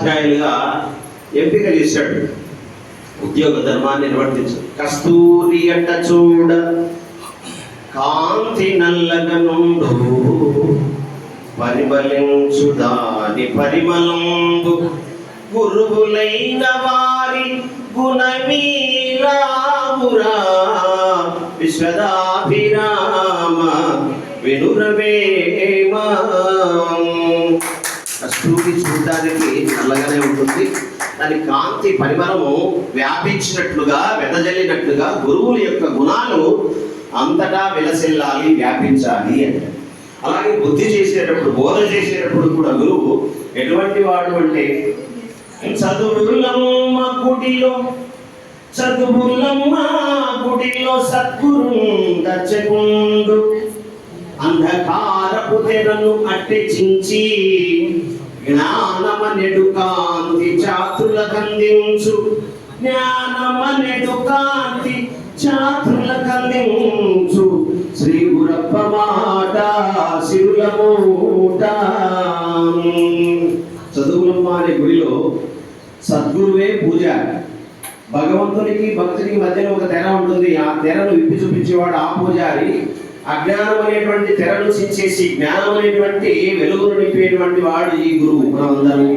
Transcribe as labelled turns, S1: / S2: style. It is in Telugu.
S1: ఉపాధ్యాయులుగా ఎంపిక చేశాడు. ఉద్యోగ ధర్మాన్ని నిర్వర్తించు. కస్తూరి అంట చూడ కాంతి నల్లగనుండు, పరిమళించు దాని పరిమళంబు, గురువులైన వారి గుణమీలాగురా, విశ్వదాభిరామ వినురవేమ. కస్తూరి చూడడానికి నల్లగానే ఉంటుంది, దాని కాంతి పరిమళము వ్యాపించినట్లుగా వెదజల్లినట్లుగా గురువుల యొక్క గుణాలు అంతటా విలసిల్లాలి, వ్యాపించాలి అంటే. అలాగే బుద్ధి చేసేటప్పుడు, బోధ చేసేటప్పుడు కూడా గురువు ఎటువంటి వాడు అంటే చదువులమ్మ గుడిలో సద్గురుందచకుండు, అంధకారపు తెరను అట్టెచించి జ్ఞానమనెడు కాంతి చాతులకందించు, జ్ఞానమనెడు కాంతి చాతులకందించు, శ్రీ గురప్ప మాట సిరుల మూట. చదువులమ్మ అనే గుడిలో సద్గురువే పూజ. భగవంతునికి భక్తునికి మధ్యలో ఒక తెర ఉంటుంది, ఆ తెరను విప్పి చూపించేవాడు ఆ పూజారి. అజ్ఞానం అనేటువంటి తెరను చించేసి జ్ఞానం అనేటువంటి వెలుగును నింపేటువంటి వాడు ఈ గురువు. మనం అందరం